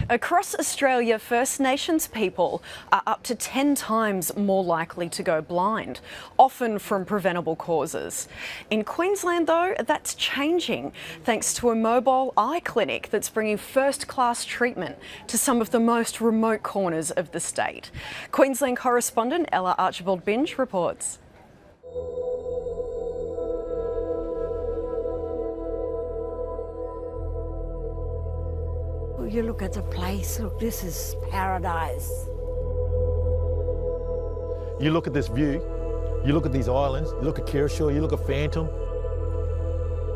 Across Australia, First Nations people are up to 10 times more likely to go blind, often from preventable causes. In Queensland, though, that's changing thanks to a mobile eye clinic that's bringing first-class treatment to some of the most remote corners of the state. Queensland correspondent Ella Archibald-Binge reports. You look at the place, look, this is paradise. You look at this view, you look at these islands, you look at Kershaw, you look at Phantom,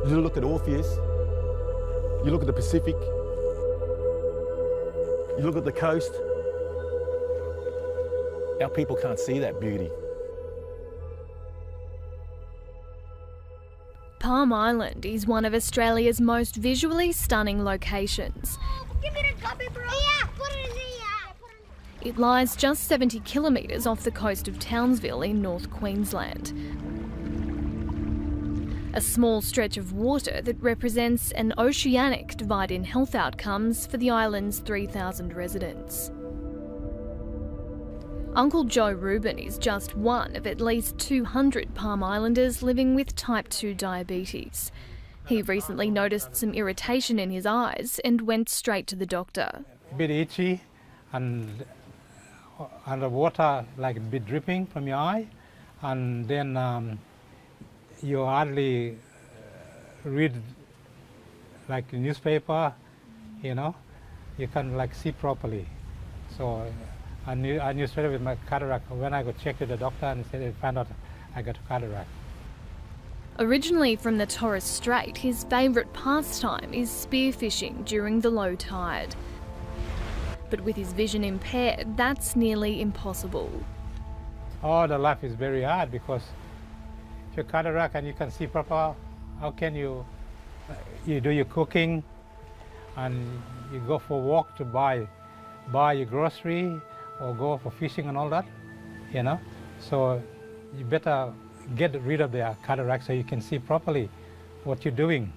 you look at Orpheus, you look at the Pacific, you look at the coast. Our people can't see that beauty. Palm Island is one of Australia's most visually stunning locations. Give me the copy, bro. Yeah, put it in here. It lies just 70 kilometres off the coast of Townsville in North Queensland. A small stretch of water that represents an oceanic divide in health outcomes for the island's 3,000 residents. Uncle Joe Rubin is just one of at least 200 Palm Islanders living with type 2 diabetes. He recently noticed some irritation in his eyes and went straight to the doctor. A bit itchy and the water like a bit dripping from your eye, and then you hardly read like the newspaper, you know, you can't like see properly. So I knew straight away with my cataract. When I got checked to the doctor and said they found out I got cataract. Originally from the Torres Strait, his favourite pastime is spearfishing during the low tide. But with his vision impaired, that's nearly impossible. Oh, the life is very hard because if you're cataract and you can see proper, how can you do your cooking and you go for a walk to buy your grocery or go for fishing and all that, you know? So you better get rid of the cataract so you can see properly what you're doing.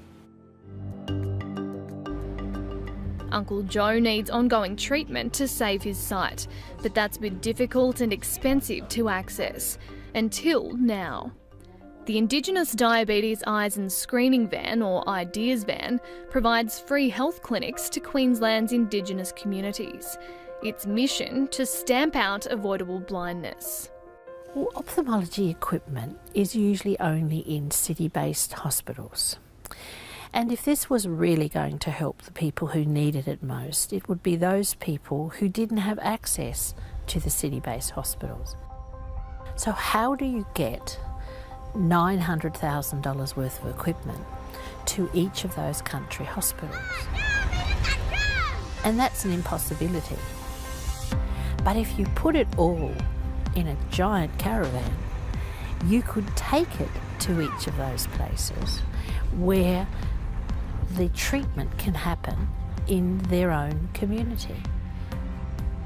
Uncle Joe needs ongoing treatment to save his sight, but that's been difficult and expensive to access, until now. The Indigenous Diabetes Eyes and Screening Van, or IDEAS van, provides free health clinics to Queensland's Indigenous communities. Its mission to stamp out avoidable blindness. Well, ophthalmology equipment is usually only in city-based hospitals. And if this was really going to help the people who needed it most, it would be those people who didn't have access to the city-based hospitals. So how do you get $900,000 worth of equipment to each of those country hospitals? And that's an impossibility. But if you put it all in a giant caravan, you could take it to each of those places where the treatment can happen in their own community.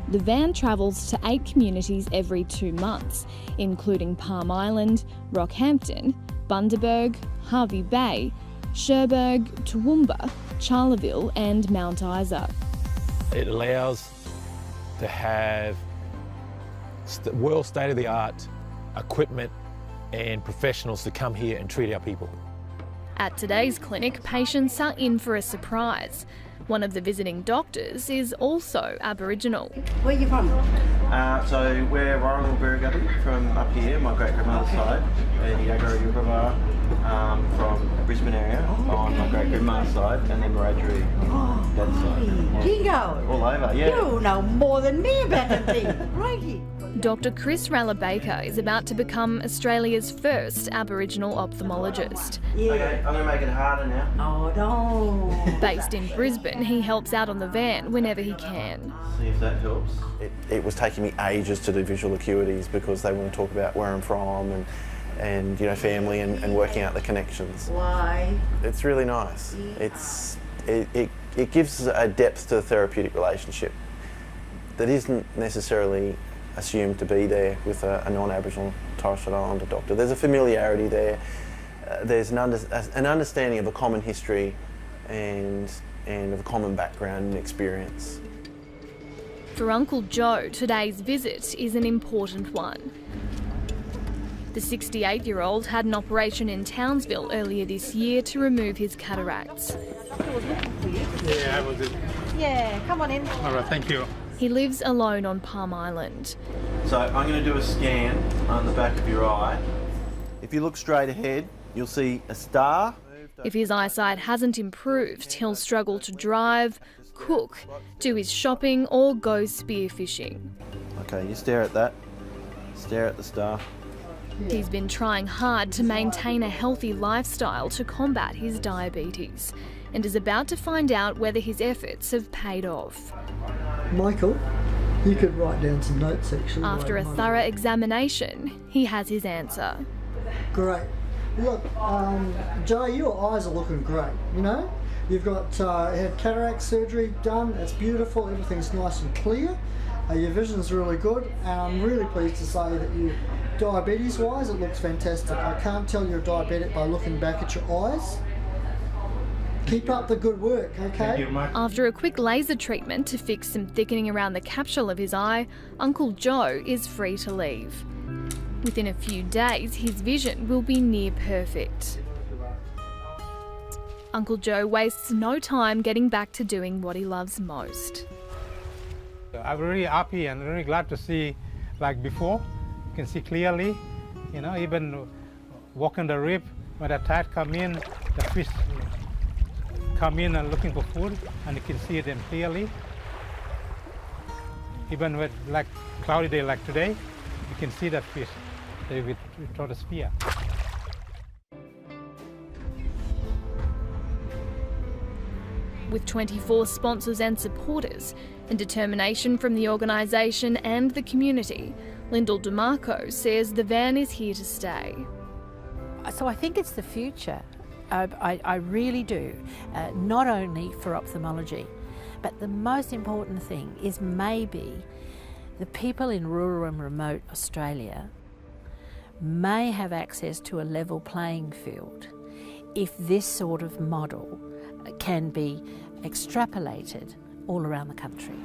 The van travels to 8 communities every 2 months, including Palm Island, Rockhampton, Bundaberg, Hervey Bay, Cherbourg, Toowoomba, Charleville and Mount Isa. It allows to have world state-of-the-art equipment and professionals to come here and treat our people. At today's clinic, patients are in for a surprise. One of the visiting doctors is also Aboriginal. Where are you from? So we're Warrnambool Birragubbi from up here, my great-grandmother's side, and Yagara Yugara from Brisbane area on my great-grandmother's side, and then Wiradjuri on dad's side. Jingo! All over, yeah. You know more than me about the thing, right here. Dr Chris Ralla-Baker is about to become Australia's first Aboriginal ophthalmologist. Yeah. Okay, I'm going to make it harder now. Oh, no. Based in Brisbane, he helps out on the van whenever he can. See if that helps. It was taking me ages to do visual acuities because they want to talk about where I'm from and you know, family and working out the connections. Why? It's really nice. It gives a depth to the therapeutic relationship that isn't necessarily assumed to be there with a non-Aboriginal Torres Strait Islander doctor. There's a familiarity there. There's an understanding of a common history and of a common background and experience. For Uncle Joe, today's visit is an important one. The 68-year-old had an operation in Townsville earlier this year to remove his cataracts. Yeah, I was it. Yeah, come on in. All right, thank you. He lives alone on Palm Island. So I'm going to do a scan on the back of your eye. If you look straight ahead, you'll see a star. If his eyesight hasn't improved, he'll struggle to drive, cook, do his shopping or go spearfishing. Okay, you stare at that. Stare at the star. He's been trying hard to maintain a healthy lifestyle to combat his diabetes and is about to find out whether his efforts have paid off. Michael, you could write down some notes actually. After a thorough examination, he has his answer. Great. Look, Joe, your eyes are looking great, you know? You've got had cataract surgery done, it's beautiful, everything's nice and clear. Your vision's really good, and I'm really pleased to say that you, diabetes-wise, it looks fantastic. I can't tell you're diabetic by looking back at your eyes. Keep up the good work, okay? After a quick laser treatment to fix some thickening around the capsule of his eye, Uncle Joe is free to leave. Within a few days, his vision will be near perfect. Uncle Joe wastes no time getting back to doing what he loves most. I'm really happy and really glad to see, like before, you can see clearly, you know, even walking the reef, when the tide come in, the fish come in and looking for food, and you can see them clearly. Even with like cloudy day like today, you can see that fish with the spear. With 24 sponsors and supporters, and determination from the organisation and the community, Lyndall DeMarco says the van is here to stay. So I think it's the future. I really do, not only for ophthalmology, but the most important thing is maybe the people in rural and remote Australia may have access to a level playing field if this sort of model can be extrapolated all around the country.